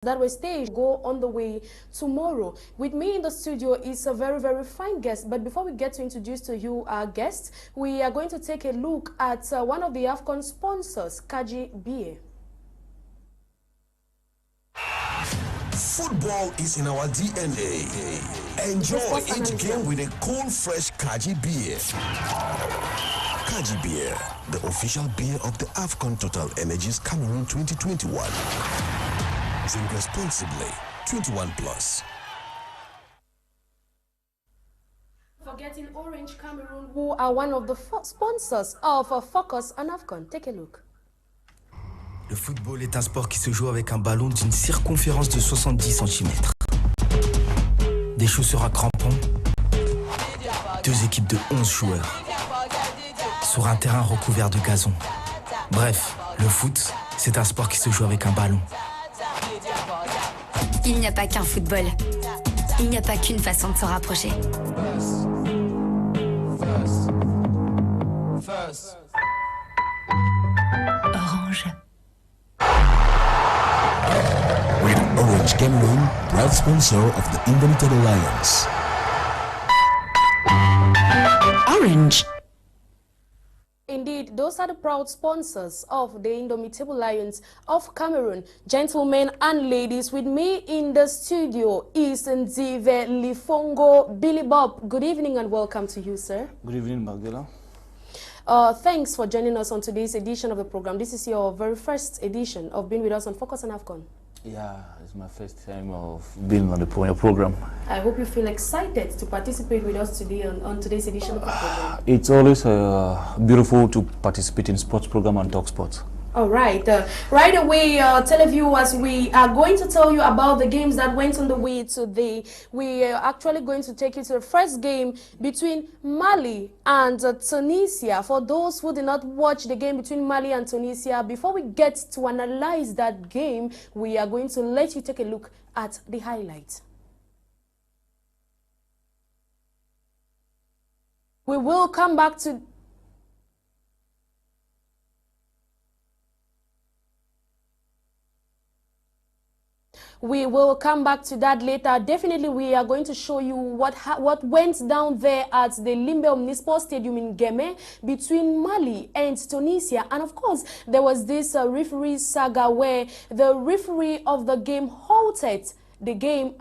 that were staged go on the way tomorrow. With me in the studio is a very, very fine guest. But before we get to introduce to you our guest, we are going to take a look at one of the Afcon sponsors, Kaji Beer. Football is in our DNA. Enjoy each game with a cool, fresh Kaji Beer. Kaji Beer, the official beer of the Afcon Total Energies Cameroon 2021. Drink responsibly. 21 plus. Forgetting Orange Cameroon, who are one of the sponsors of Focus on Afcon. Take a look. Le football est un sport qui se joue avec un ballon d'une circonférence de 70 cm. Des chaussures à crampons, deux équipes de 11 joueurs, sur un terrain recouvert de gazon. Bref, le foot, c'est un sport qui se joue avec un ballon. Il n'y a pas qu'un football. Il n'y a pas qu'une façon de se rapprocher. Orange. With Orange Cameroon, proud sponsor of the Untitled Alliance. Orange. Indeed, those are the proud sponsors of the Indomitable Lions of Cameroon. Gentlemen and ladies, with me in the studio is Nsah Lifongo Billy Bob. Good evening and welcome to you, sir. Good evening, Macdella. Thanks for joining us on today's edition of the program. This is your very first edition of being with us on Focus on Afcon. Yeah, it's my first time of being on the program. I hope you feel excited to participate with us today on today's edition of the program. It's always beautiful to participate in sports program and talk sports. All right. Right away, televiewers, we are going to tell you about the games that went on the way today. We are actually going to take you to the first game between Mali and Tunisia. For those who did not watch the game between Mali and Tunisia, before we get to analyze that game, we are going to let you take a look at the highlights. We will come back to that later. Definitely, we are going to show you what went down there at the Limbe Omnisport Stadium in Geme between Mali and Tunisia. And of course, there was this referee saga where the referee of the game halted the game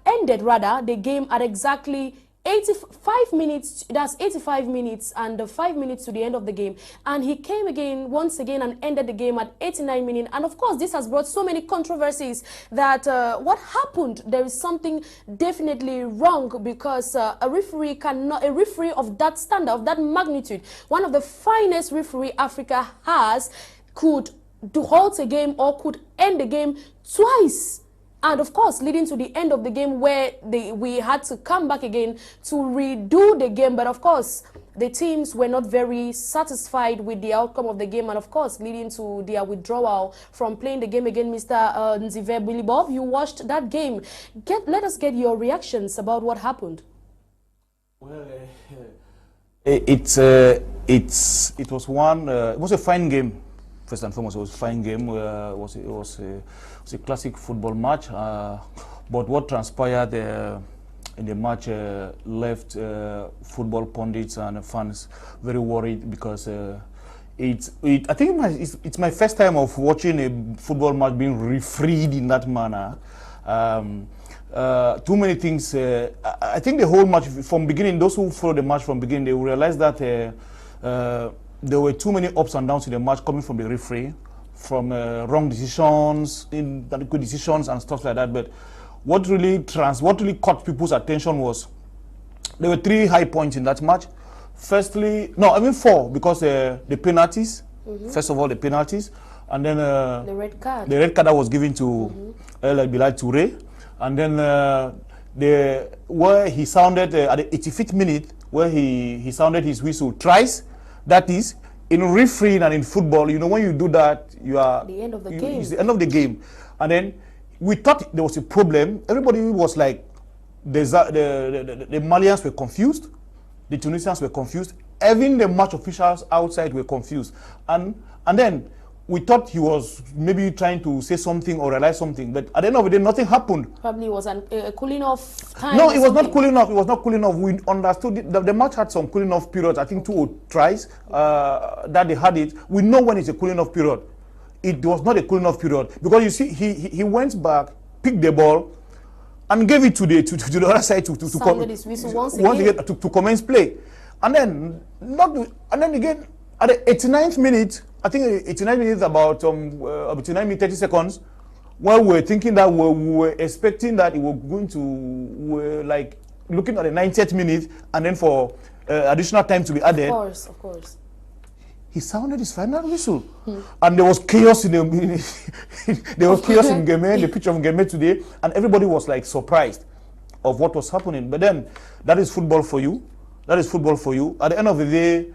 ended the game at exactly 85 minutes, that's 85 minutes and 5 minutes to the end of the game. And he came again, once again, and ended the game at 89 minutes. And of course, this has brought so many controversies that what happened, there is something definitely wrong because a referee of that standard, of that magnitude, one of the finest referee Africa has, could halt a game or could end the game twice. And of course, leading to the end of the game where we had to come back again to redo the game. But of course, the teams were not very satisfied with the outcome of the game. And of course, leading to their withdrawal from playing the game again. Mr. Nsah Billy Bob, you watched that game. Let us get your reactions about what happened. Well, it was a fine game. First and foremost, it was a fine game. It was a classic football match. But what transpired in the match left football pundits and fans very worried because I think it's my first time of watching a football match being refereed in that manner. Too many things. I think the whole match from beginning, those who follow the match from beginning, they will realize that there were too many ups and downs in the match coming from the referee, from wrong decisions, inadequate decisions and stuff like that. But what really caught people's attention was there were 3 high points in that match. Firstly, no, I mean 4, because the penalties. First of all, the penalties, and then the red card. The red card that was given to El Bilal Touré, and then where he sounded at the 85th minute, where he sounded his whistle thrice. That is, in refereeing and in football, you know, when you do that, you are the end of the game. It's the end of the game. And then we thought there was a problem. Everybody was like, the Malians were confused, the Tunisians were confused, even the match officials outside were confused. And then we thought he was maybe trying to say something or realize something, but at the end of the day, nothing happened. Probably was a cooling off time. No, it was not cooling off. It was not cooling off. We understood the match had some cooling off periods. I think 2 or tries that they had it. We know when it's a cooling off period. It was not a cooling off period because you see, he went back, picked the ball, and gave it to the other side to commence play, and then again at the 89th minute. I think 89 minutes about 89 minutes 30 seconds, when we were thinking that we were expecting that it was going to, we're like looking at the 90th minute and then for additional time to be added. Of course. He sounded his final whistle, and there was chaos in there was chaos in Ngeme, the pitch of Ngeme today, and everybody was like surprised of what was happening. But then that is football for you. That is football for you. At the end of the day,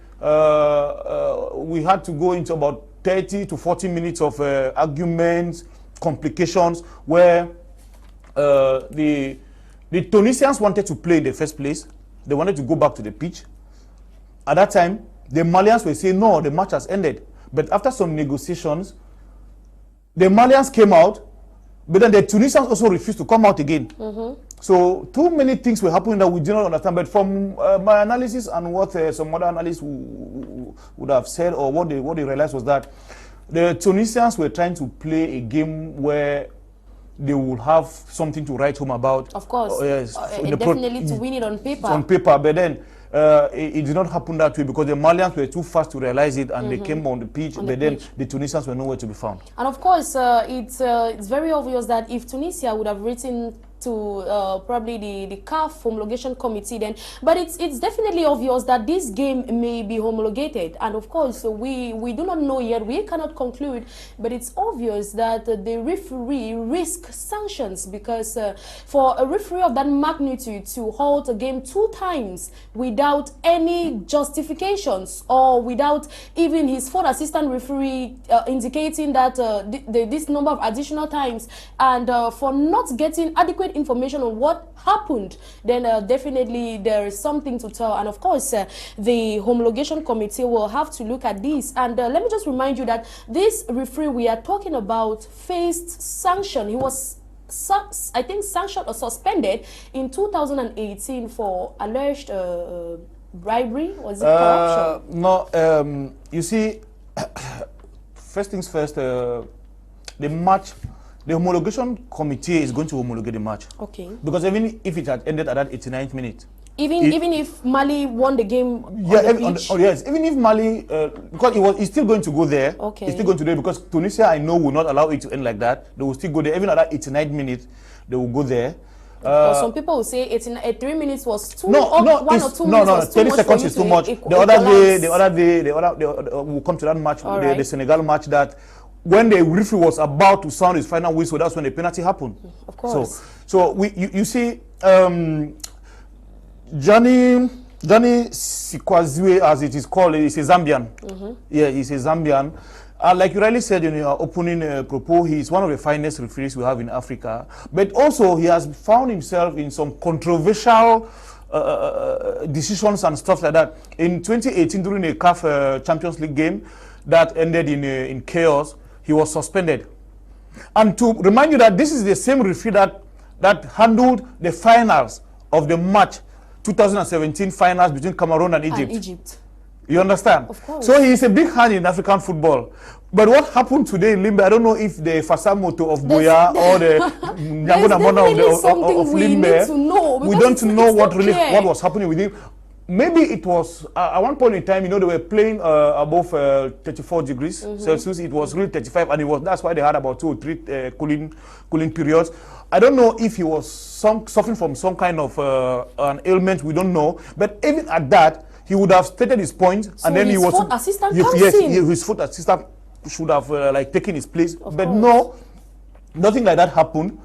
we had to go into about 30 to 40 minutes of arguments, complications, where the Tunisians wanted to play in the first place. They wanted to go back to the pitch. At that time, the Malians were saying, no, the match has ended. But after some negotiations, the Malians came out, but then the Tunisians also refused to come out again. So too many things were happening that we did not understand. But from my analysis and what some other analysts would have said, or what they realized, was that the Tunisians were trying to play a game where they will have something to write home about. Of course, yes, definitely to win it on paper. On paper, but then it did not happen that way because the Malians were too fast to realize it, and they came on the pitch, then the Tunisians were nowhere to be found. And of course, it's very obvious that if Tunisia would have written to probably the CAF homologation committee then, but it's definitely obvious that this game may be homologated, and of course we do not know yet, we cannot conclude, but it's obvious that the referee risks sanctions, because for a referee of that magnitude to halt a game 2 times without any justifications, or without even his 4th assistant referee indicating that this number of additional times, and for not getting adequate information on what happened, then definitely there is something to tell. And of course, the homologation committee will have to look at this. And let me just remind you that this referee we are talking about faced sanction. He was, I think, sanctioned or suspended in 2018 for alleged bribery. Was it corruption? No, you see, first things first, the match, the homologation committee is going to homologate the match. Okay. Because even if it had ended at that 89th minute. Even if Mali won the game yes, even if Mali, because it's still going to go there. Okay. It's still going to go there because Tunisia, I know, will not allow it to end like that. They will still go there. Even at that 89th minute, they will go there. Some people will say 3 minutes was too much. 1 or 2 minutes was too 30 much seconds is too much. The other day, we'll come to that match, the Senegal match, that when the referee was about to sound his final whistle, that's when the penalty happened. Of course. So you see, Johnny Sikwazwe, as it is called, is a Zambian. Yeah, he's a Zambian. Like you rightly said in your opening propos, he's one of the finest referees we have in Africa. But also, he has found himself in some controversial decisions and stuff like that. In 2018, during a CAF Champions League game that ended in chaos, he was suspended. And to remind you that this is the same referee that handled the finals of the match, 2017 finals between Cameroon and Egypt. You understand? Of course. So he is a big hand in African football. But what happened today in Limbe, I don't know if the Fasamoto of Boya or the Nyangona Mona of Limbe, we don't know what was happening with him. Maybe it was, at one point in time, you know, they were playing above 34 degrees Celsius. It was really 35, and that's why they had about 2 or 3 cooling periods. I don't know if he was suffering from some kind of an ailment, we don't know. But even at that, he would have stated his point, so and then his foot assistant comes in. His foot assistant should have taken his place. But no, nothing like that happened,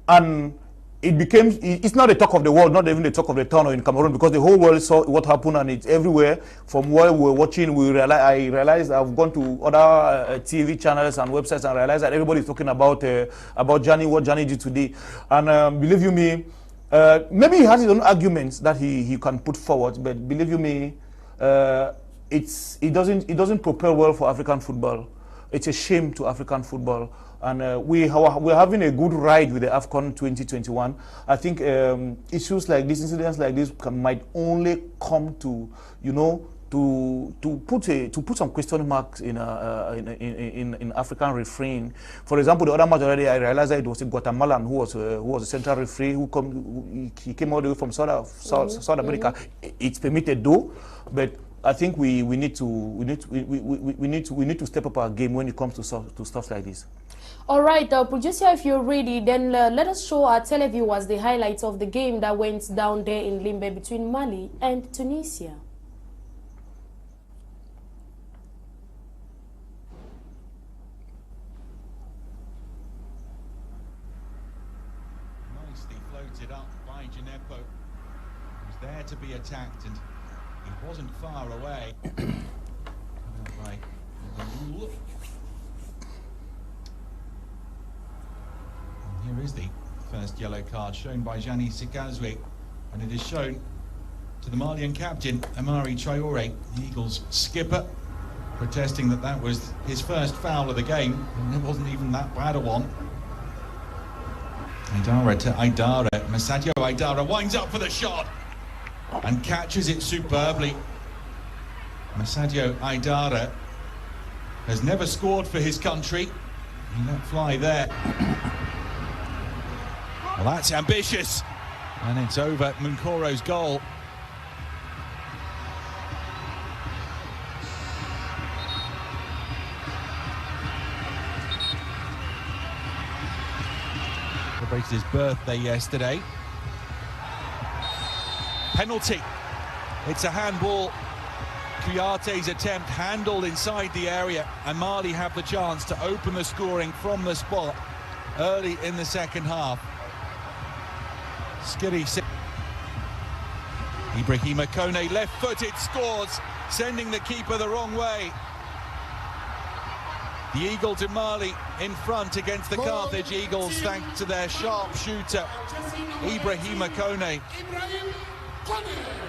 and it became, it's not the talk of the world, not even the talk of the town or in Cameroon, because the whole world saw what happened, and it's everywhere. From where we were watching, I realized I've gone to other TV channels and websites and realized that everybody's talking about Johnny, what Johnny did today. And believe you me, maybe he has his own arguments that he can put forward, but believe you me, it doesn't propel well for African football. it's a shame to African football. And we're having a good ride with the Afcon 2021. I think issues like this, incidents like this, might only come to, you know, to put some question marks in African refereeing. For example, the other match already, I realized that it was a Guatemalan who was a central referee he came all the way from South America. It's permitted though, but I think we need to step up our game when it comes to stuff like this. All right, producer, if you're ready, then let us show our televiewers the highlights of the game that went down there in Limbe between Mali and Tunisia. Nicely floated up by Gineppo, who was there to be attacked, and he wasn't far away. Right. Here is the first yellow card shown by Jani Sikazwe, and it is shown to the Malian captain, Amari Traore, the Eagles skipper, protesting that that was his first foul of the game, and it wasn't even that bad a one. Aidara to Aidara, Masadio Aidara winds up for the shot and catches it superbly. Masadio Aidara has never scored for his country. He let fly there. Well, that's ambitious, and it's over. Munkoro's goal. Celebrated his birthday yesterday. Penalty. It's a handball. Kouyate's attempt handled inside the area, and Mali have the chance to open the scoring from the spot early in the second half. Ibrahima Kone, left-footed, scores, sending the keeper the wrong way. The Eagles in Mali in front against the Carthage Eagles, thanks to their sharp shooter, Ibrahima Kone.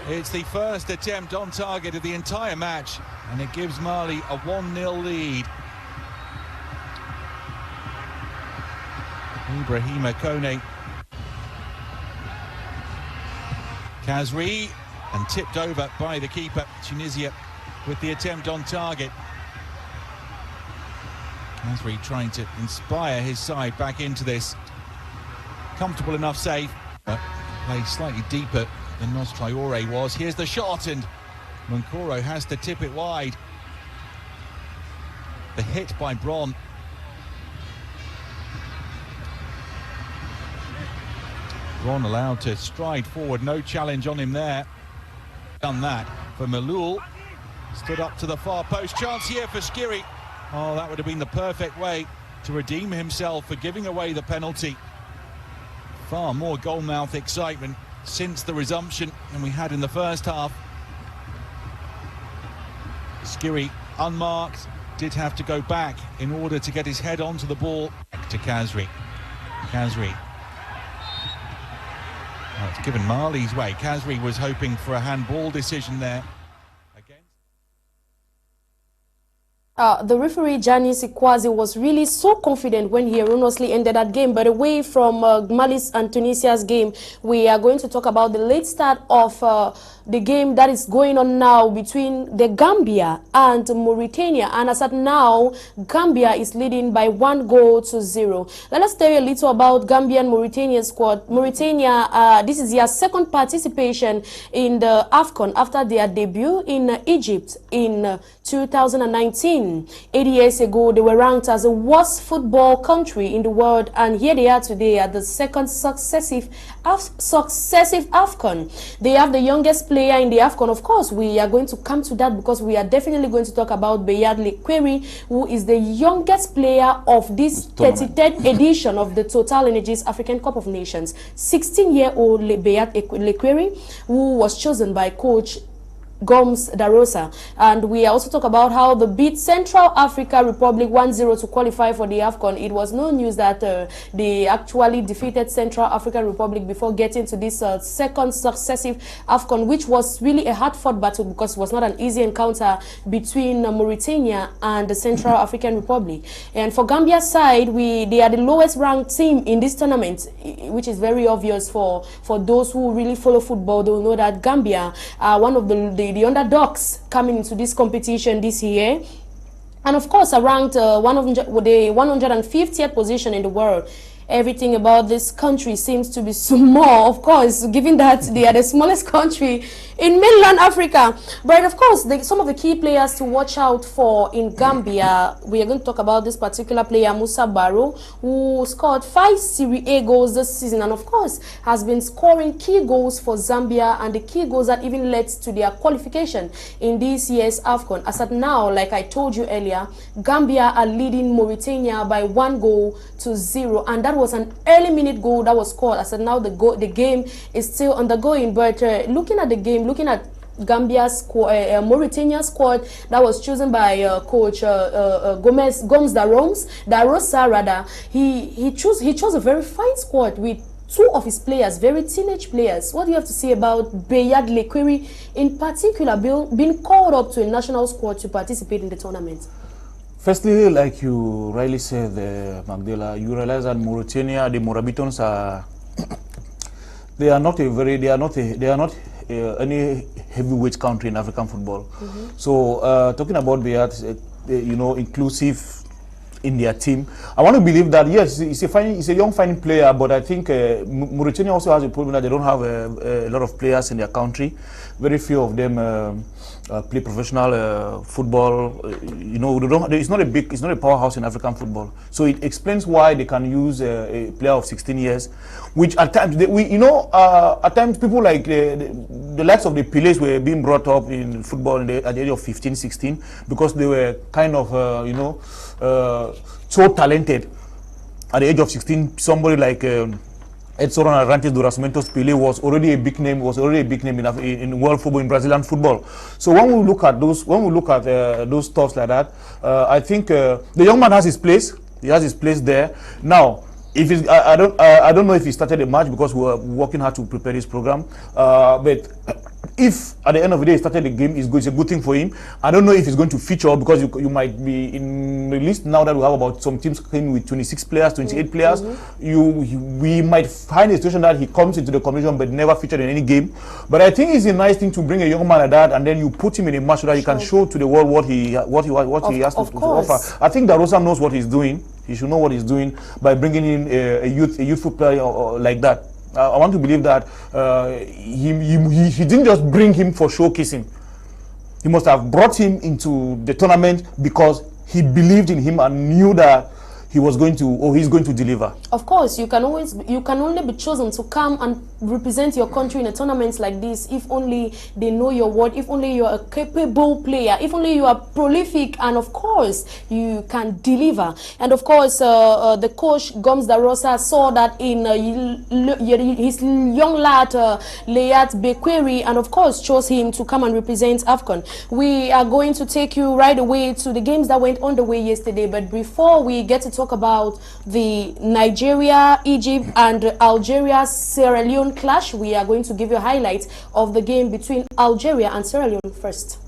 It's the first attempt on target of the entire match, and it gives Mali a 1-0 lead. Ibrahima Kone. Kazri, and tipped over by the keeper. Tunisia with the attempt on target. Kazri trying to inspire his side back into this. Comfortable enough save, but play slightly deeper than Traore was. Here's the shot, and Munkoro has to tip it wide. The hit by Bron. Bron allowed to stride forward, no challenge on him there. Done that for Malul. Stood up to the far post, chance here for Skiri. Oh, that would have been the perfect way to redeem himself for giving away the penalty. Far more goalmouth excitement since the resumption than we had in the first half. Skiri unmarked, did have to go back in order to get his head onto the ball. Back to Kazri. Kazri. Oh, it's given Mali's way. Kazri was hoping for a handball decision there. The referee, Jani Sikwazi, was really so confident when he erroneously ended that game. But away from Mali's and Tunisia's game, we are going to talk about the late start of the game that is going on now between the Gambia and Mauritania. And as at now, Gambia is leading by 1-0. Let us tell you a little about Gambia and Mauritania squad. Mauritania, this is their second participation in the Afcon after their debut in Egypt in 2019. 8 years ago, they were ranked as the worst football country in the world, and here they are today at the second successive Afcon. They have the youngest player in the Afcon. Of course, we are going to come to that because we are definitely going to talk about Beyad Lequeri, who is the youngest player of this 33rd edition of the Total Energies African Cup of Nations. 16-year-old Beyad Lequeri, who was chosen by coach Gomes Darosa. And we also talk about how they beat Central Africa Republic 1-0 to qualify for the Afcon. It was no news that they actually defeated Central African Republic before getting to this second successive Afcon, which was really a hard-fought battle because it was not an easy encounter between Mauritania and the Central African Republic. And for Gambia's side, they are the lowest ranked team in this tournament, which is very obvious for those who really follow football. They'll know that Gambia are one of the underdogs coming into this competition this year. And of course, around the 150th position in the world. Everything about this country seems to be small, of course, given that they are the smallest country in mainland Africa. But of course, some of the key players to watch out for in Gambia, we are going to talk about this particular player, Musa Barrow, who scored 5 Serie A goals this season and of course has been scoring key goals for Zambia and the key goals that even led to their qualification in this year's Afcon. As at now, like I told you earlier, Gambia are leading Mauritania by 1-0, and that was an early minute goal that was scored. As at now, the game is still undergoing. But looking at the game, looking at Gambia's squad, Mauritania squad that was chosen by coach Gomes Darosa rather, he chose a very fine squad with 2 of his players, very teenage players. What do you have to say about Bayad Lekweri in particular being called up to a national squad to participate in the tournament? Firstly, like you rightly said, Macdella, you realize that Mauritania, the Morabitans are they are not any heavyweight country in African football. So talking about Bayat, inclusive in their team, I want to believe that yes, he's a young fine player, but I think Mauritania also has a problem that they don't have a lot of players in their country. Very few of them play professional football. It's not a powerhouse in African football. So it explains why they can use a player of 16 years, which at times at times people like the likes of the Pelés were being brought up in football at the age of 15, 16 because they were kind of so talented. At the age of 16, somebody like Edson Arantes do Nascimento's Pelé was already a big name. In world football, in Brazilian football. So when we look at those stuffs like that, I think the young man has his place. He has his place there. Now, if it's, I don't know if he started the match because we were working hard to prepare this program. But if at the end of the day he started the game, it's a good thing for him. I don't know if he's going to feature because you might be in the list now that we have about some teams came with 26 players, 28 players. We might find a situation that he comes into the competition but never featured in any game. But I think it's a nice thing to bring a young man like that and then you put him in a match so that he can show to the world what he has to offer. I think Darosa knows what he's doing. He should know what he's doing by bringing in a youthful player like that. I want to believe that he didn't just bring him for showcasing. He must have brought him into the tournament because he believed in him and knew that he's going to deliver. Of course, you can only be chosen to come and represent your country in a tournament like this if only they know your word, if only you are a capable player, if only you are prolific, and of course you can deliver. And of course the coach Gomes Darosa saw that in his young lad Layat Bekweri, and of course chose him to come and represent Afcon. We are going to take you right away to the games that went on the way yesterday, but before we get to talk about the Nigeria, Egypt and Algeria Sierra Leone clash, we are going to give you a highlight of the game between Algeria and Sierra Leone first.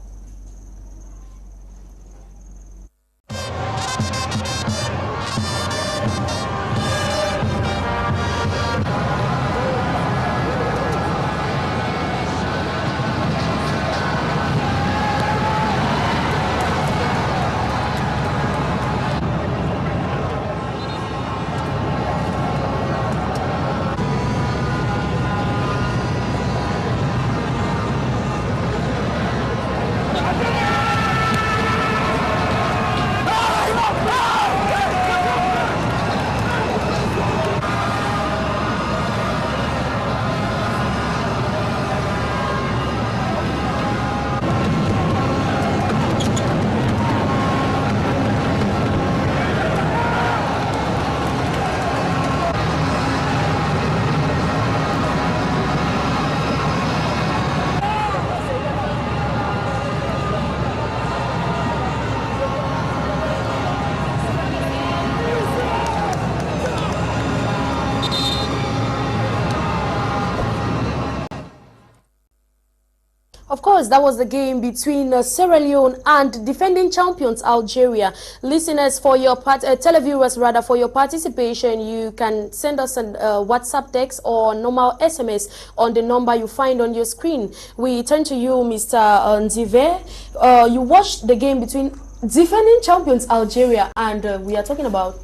Of course, that was the game between Sierra Leone and defending champions Algeria. Listeners, for your televiewers rather, for your participation, you can send us a WhatsApp text or normal SMS on the number you find on your screen. We turn to you, Mr. Nsah. You watched the game between defending champions Algeria, and we are talking about,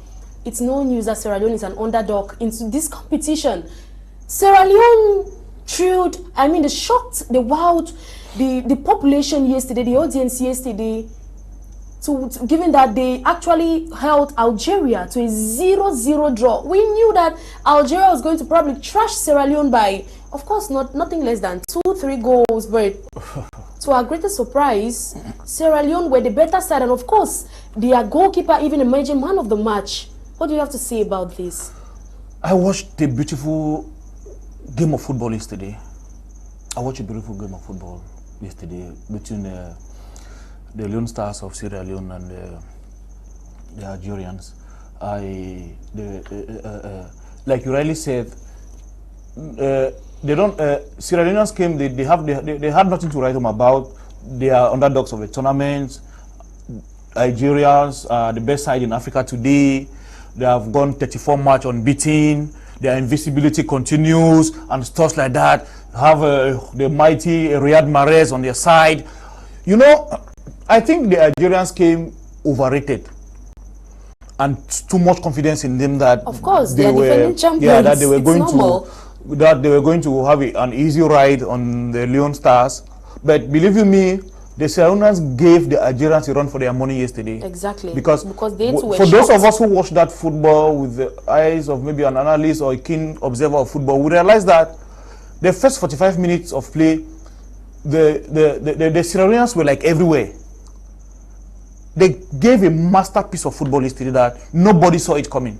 it's no news that Sierra Leone is an underdog into this competition. Sierra Leone thrilled, they shocked, they wowed the population yesterday, the audience yesterday, given that they actually held Algeria to a 0-0 draw. We knew that Algeria was going to probably trash Sierra Leone by, of course, nothing less than 2-3 goals, but to our greatest surprise, Sierra Leone were the better side, and of course, their goalkeeper even emerging man of the match. What do you have to say about this? I watched a beautiful game of football yesterday. Yesterday between the Leone Stars of Sierra Leone and the Algerians. Like you rightly said, they don't. Sierra Leoneans came. They had nothing to write home about. They are underdogs of the tournament. Algerians are the best side in Africa today. They have gone 34 match unbeaten. Their invisibility continues and stuff like that. Have the mighty Riyad Mahrez on their side. You know, I think the Algerians came overrated and too much confidence in them that, of course, they were defending champions. Yeah, that they were going to have an easy ride on the Leone Stars. But believe you me, the Sierra Leoneans gave the Algerians a run for their money yesterday. Exactly. Because they too were for shocked. those of us who watch that football with the eyes of maybe an analyst or a keen observer of football, we realize that the first 45 minutes of play, the Sierra Leoneans were like everywhere. They gave a masterpiece of football yesterday that nobody saw it coming.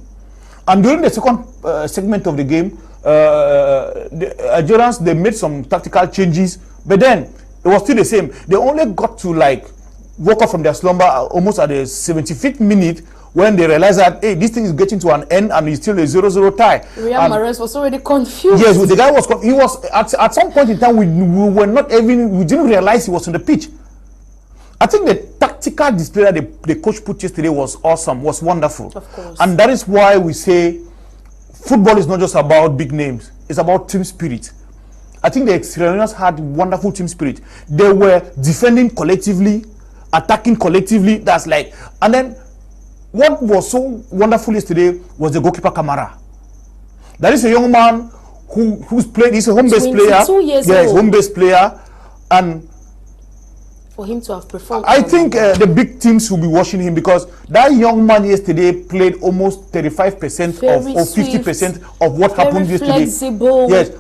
And during the second segment of the game, the Algerians, they made some tactical changes, but then it was still the same. They only got to like woke up from their slumber almost at the 75th minute when they realized that, hey, this thing is getting to an end and it's still a 0-0 tie. Riyad Mahrez was already confused. Yes, the guy was. He was at some point in time. We didn't realize he was on the pitch. I think the tactical display that the coach put yesterday was awesome, was wonderful. Of course. And that is why we say football is not just about big names, it's about team spirit. I think the Sierra Leoneans had wonderful team spirit. They were defending collectively, attacking collectively. That's like, and then what was so wonderful yesterday was the goalkeeper Kamara. That is a young man who's played, he's a home-based player. 22 years yeah, he's a old. home-based player. And for him to have performed, I think the big teams will be watching him, because that young man yesterday played almost 35% or 50% of what happened yesterday. Flexible. Yes,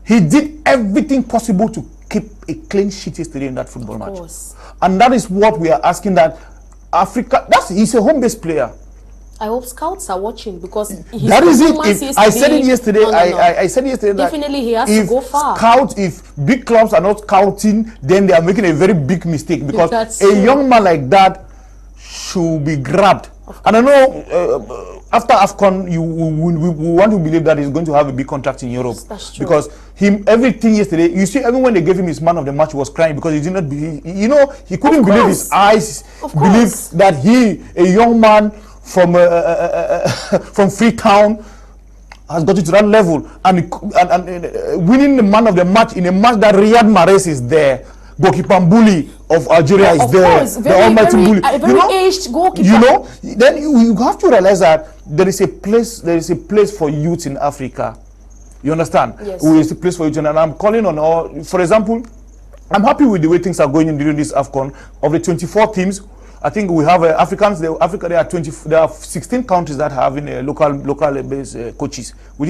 he did everything possible to keep a clean sheet yesterday in that football match. Course. And that is what we are asking, that Africa, he's a home-based player. I hope scouts are watching, because that is it. I said it yesterday. I said yesterday that definitely he has to go far. If big clubs are not scouting, then they are making a very big mistake, because That's a true. young man like that should be grabbed. And I know after Afcon, we want to believe that he's going to have a big contract in Europe. That's true. Because everything yesterday, you see, even when they gave him his man of the match, he was crying because he did not believe. You know, he couldn't believe his eyes. Believe that he, a young man from Freetown, has got to that level, and winning the man of the match in a match that Riyad Mahrez is there, goalkeeper bully of Algeria is there, the almighty bully. A very aged goalkeeper. You know, then you have to realize that there is a place for youth in Africa. You understand? Yes. There is a place for youth, and I'm calling on all. For example, I'm happy with the way things are going in during this Afcon. Of the 24 teams, I think we have Africans. Africa, there are 16 countries that have local based coaches, which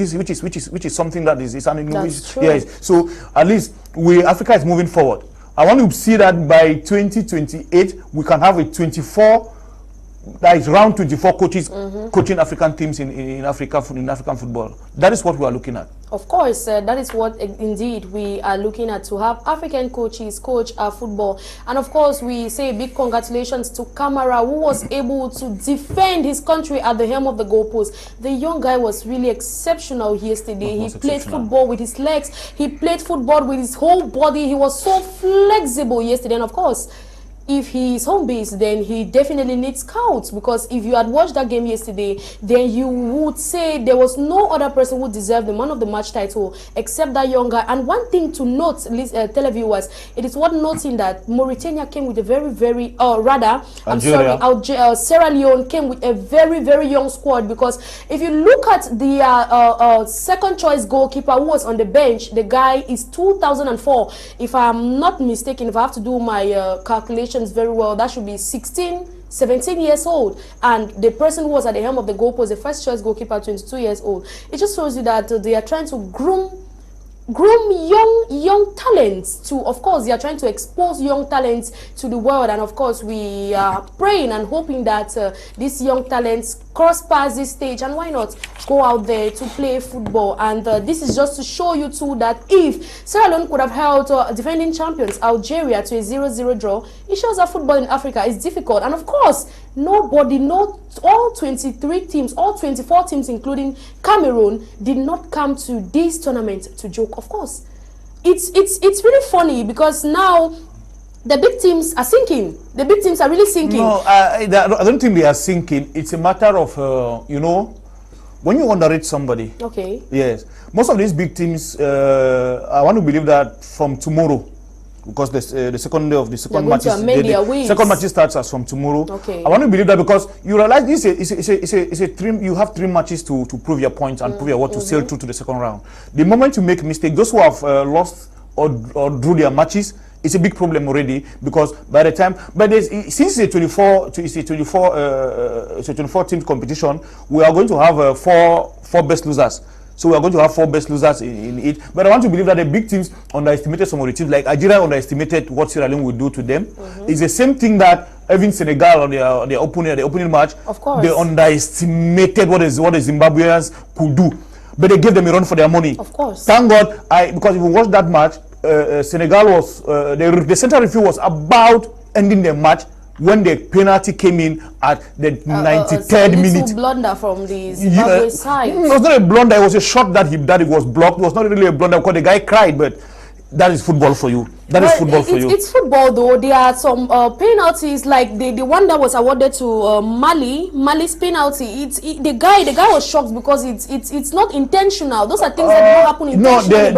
is something that is an innovation. Yes. So at least Africa is moving forward. I want to see that by 2028 we can have a 24, that is around 24 coaches coaching African teams in African football. That is what we are looking at. Of course, that is what indeed we are looking at, to have African coaches coach our football. And of course, we say big congratulations to Kamara, who was able to defend his country at the helm of the goalpost. The young guy was really exceptional yesterday. He played football with his legs. He played football with his whole body. He was so flexible yesterday. And of course, if he is home based, then he definitely needs scouts, because if you had watched that game yesterday, then you would say there was no other person who deserved the man of the match title except that young guy. And one thing to note, televiewers, it is worth noting that Mauritania came with a very, Sierra Leone came with a very young squad, because if you look at the second choice goalkeeper who was on the bench, the guy is 2004. If I'm not mistaken, if I have to do my calculations very well, that should be 17 years old. And the person who was at the helm of the goalpost, the first choice goalkeeper, 22 years old. It just shows you that they are trying to groom young talents to, of course, they are trying to expose young talents to the world. And of course, we are praying and hoping that these young talents cross past this stage, and why not go out there to play football. And this is just to show you too that if Sierra Leone could have held defending champions Algeria to a 0-0 draw, it shows that football in Africa is difficult. And of course, all 23 teams, all 24 teams, including Cameroon, did not come to this tournament to joke. Of course, it's really funny, because now the big teams are sinking. The big teams are really sinking. No, I don't think they are sinking. It's a matter of, when you underrate somebody. Okay. Yes. Most of these big teams, I want to believe that from tomorrow, because the second day of the second match starts as from tomorrow. Okay. I want to believe that, because you realize you have 3 matches to prove your points and prove your worth to sail through to the second round. The moment you make a mistake, those who have lost or drew their matches, it's a big problem already, because by the time, since it's a 24 team competition, we are going to have four best losers. So we are going to have 4 best losers in it. But I want to believe that the big teams underestimated some of the teams. Like Algeria underestimated what Sierra Leone would do to them. It's the same thing that even Senegal on their opening match, of course, they underestimated what the Zimbabweans could do. But they gave them a run for their money. Of course. Thank God, because if you watch that match, Senegal was, the central review was about ending the match when the penalty came in at the 93rd minute. Blunder from the Zimbabwe side. It was not a blunder, it was a shot that it was blocked. It was not really a blunder because the guy cried, but that is football for you. It's football though. There are some penalties, like the one that was awarded to Mali's penalty. The guy was shocked because it's not intentional. Those are things that don't happen intentionally.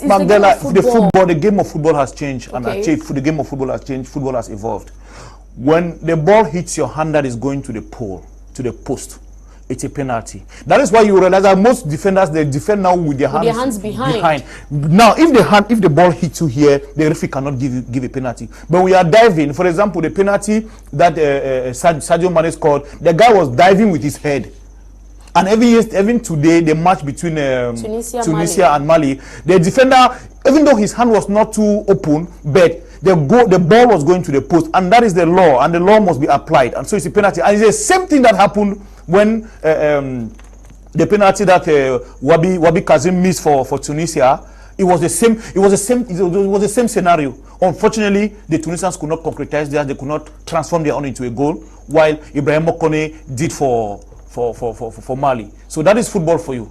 Macdella, the game of football has changed, and the game of football has changed. Football has evolved. When the ball hits your hand that is going to the pole, to the post, it's a penalty. That is why you realize that most defenders, they defend now with their hands behind. Now, if the ball hits you here, the referee cannot give a penalty. But we are diving. For example, the penalty that Sadio Mane scored, the guy was diving with his head. And even today, the match between Tunisia and Mali, the defender, even though his hand was not too open, but the ball was going to the post, and that is the law, and the law must be applied, and so it's a penalty. And it's the same thing that happened when the penalty that Wabi Kazim missed for Tunisia. It was the same scenario. Unfortunately, the Tunisians could not concretize theirs. They could not transform their own into a goal, while Ibrahim Okone did for Mali. So that is football for you.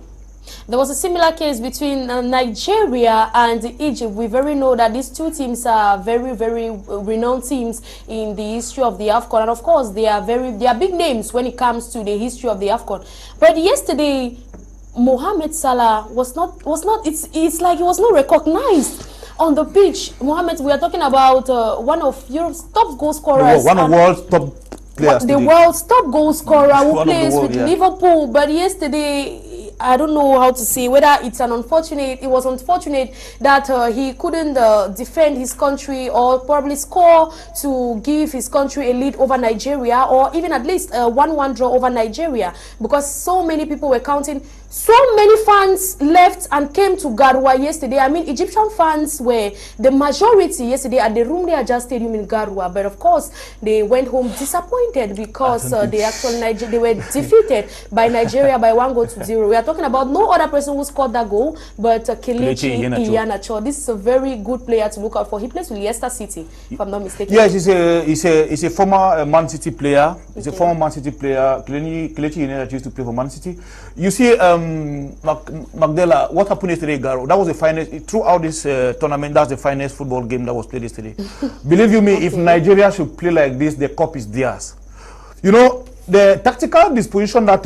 There was a similar case between Nigeria and Egypt. We very know that these two teams are very renowned teams in the history of the Afcon, and of course they are big names when it comes to the history of the Afcon. But yesterday, Mohamed Salah was not. It's like he was not recognized on the pitch. Mohamed, we are talking about one of Europe's top goal scorers. One of the world's top players. The world's top goal scorer who plays with Liverpool. But yesterday, I don't know how to say whether it was unfortunate that he couldn't defend his country, or probably score to give his country a lead over Nigeria, or even at least a 1-1 draw over Nigeria, because so many people were counting So many fans left and came to Garoua yesterday. I mean, Egyptian fans were the majority yesterday at the Rumde Aja Stadium in Garoua. But of course, they went home disappointed because they were defeated by Nigeria by 1-0. We are talking about no other person who scored that goal, but Kelechi Iheanacho. This is a very good player to look out for. He plays with Leicester City, if I'm not mistaken. Yes, he's a former Man City player. He's a former Man City player. Kelechi Iheanacho used to play for Man City. You see, Macdella, what happened yesterday, Garo? That was the finest throughout this tournament. That's the finest football game that was played yesterday. Believe you me, if Nigeria should play like this, the cup is theirs. You know, the tactical disposition that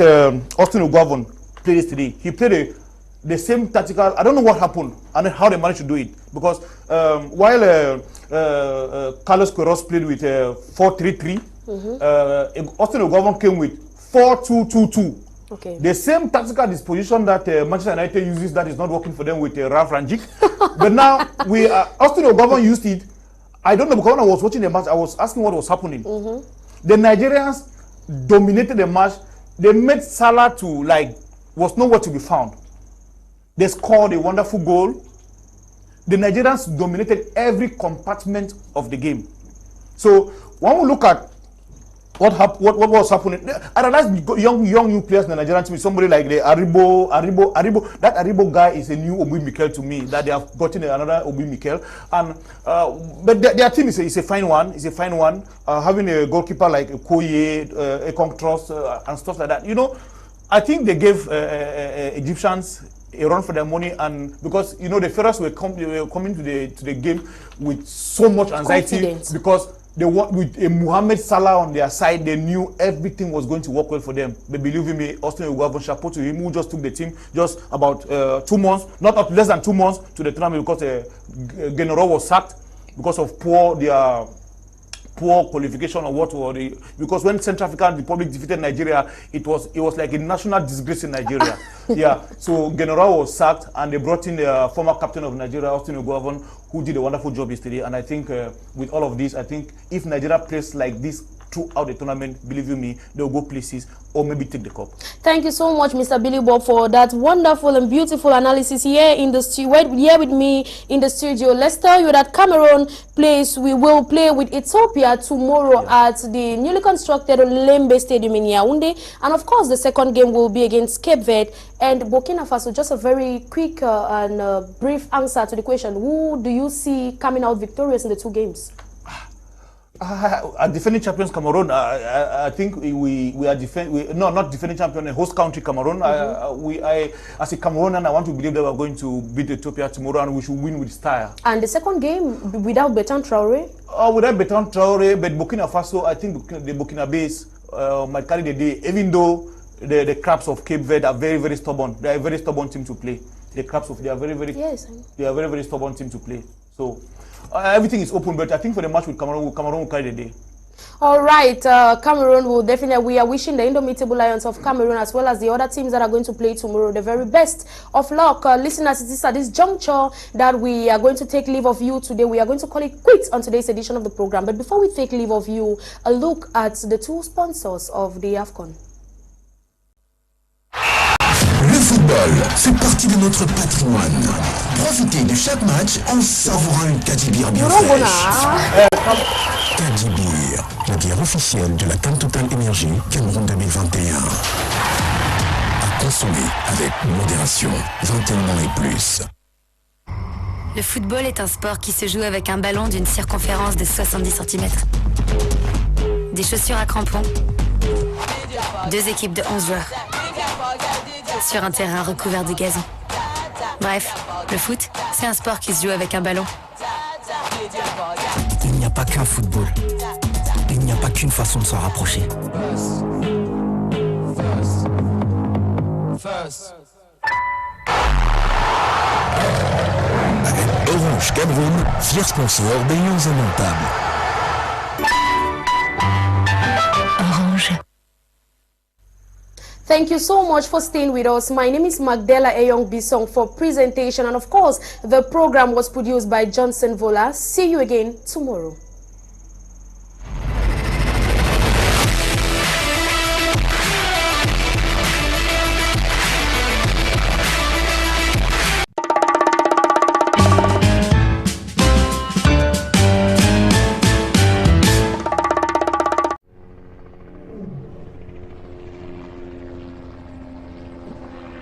Austin Ogwavon played yesterday, he played the same tactical. I don't know what happened and how they managed to do it, because while Carlos Queiroz played with 4-3-3, Austin Ogwavon came with 4-2-2-2. Okay. The same tactical disposition that Manchester United uses that is not working for them with Ralph Rangnick. But now Austin Ogwavon used it. I don't know, because when I was watching the match, I was asking what was happening. The Nigerians dominated the match. They made Salah to was nowhere to be found. They scored a wonderful goal. The Nigerians dominated every compartment of the game. So when we look at what was happening, I realized young new players in the Nigerian team, somebody like the Aribo. That Aribo guy is a new Obi Mikel to me, that they have gotten another Obi Mikel. And but their team is a fine one. It's a fine one. Having a goalkeeper like Koye, Ekong Trust, and stuff like that. You know, I think they gave Egyptians a run for their money, and because you know the Pharaohs were coming to the game with so much anxiety. Confidence. Because they want with a Mohamed Salah on their side, they knew everything was going to work well for them. But believe me, Austin Ogwavon, chapeau to him, who just took the team just about 2 months, not up less than 2 months to the tournament, because General was sacked because of poor qualification or what were the, because when Central African Republic defeated Nigeria, it was like a national disgrace in Nigeria. Yeah, so General was sacked and they brought in the former captain of Nigeria, Austin Ogwavon, who did a wonderful job yesterday. And I think with all of this, I think if Nigeria plays like this throughout the tournament, believe you me, they'll go places or maybe take the cup. Thank you so much, Mr. Billy Bob, for that wonderful and beautiful analysis here in the studio. Here with me in the studio. Let's tell you that Cameroon we will play with Ethiopia tomorrow at the newly constructed Lembe Stadium in Yaoundé. And of course, the second game will be against Cape Verde and Burkina Faso. Just a very quick and brief answer to the question: who do you see coming out victorious in the 2 games? Defending champions Cameroon, I think we are not defending champion, a host country Cameroon. As a Cameroonian, I want to believe that we are going to beat Ethiopia tomorrow and we should win with style. And the second game without Bertrand Traoré? Without Bertrand Traoré, but Burkina Faso, I think the Burkinabés might carry the day, even though the Crabs of Cape Verde are very, very stubborn. They are a very stubborn team to play. The Crabs they are very, very stubborn team to play. So everything is open, but I think for the match with Cameroon will carry the day. All right, Cameroon will definitely, we are wishing the Indomitable Lions of Cameroon as well as the other teams that are going to play tomorrow the very best of luck. Listeners, it is at this juncture that we are going to take leave of you today. We are going to call it quits on today's edition of the program. But before we take leave of you, a look at the 2 sponsors of the Afcon. Le football fait partie de notre patrimoine. Profitez de chaque match en savourant une Kadji-Bière bien fraîche. Kadji-Bière, la bière officielle de la CAN Total Énergie Cameroun 2021. À consommer avec modération, 21 ans et plus. Le football est un sport qui se joue avec un ballon d'une circonférence de 70 cm. Des chaussures à crampons. 2 équipes de 11 joueurs. Sur un terrain recouvert de gazon. Bref, le foot, c'est un sport qui se joue avec un ballon. Il n'y a pas qu'un football. Il n'y a pas qu'une façon de s'en rapprocher. Avec Orange Cameroun, fier sponsor des Lions indomptables. Orange. Thank you so much for staying with us. My name is Macdella Eyong Bisong for presentation. And of course, the program was produced by Johnson Vola. See you again tomorrow.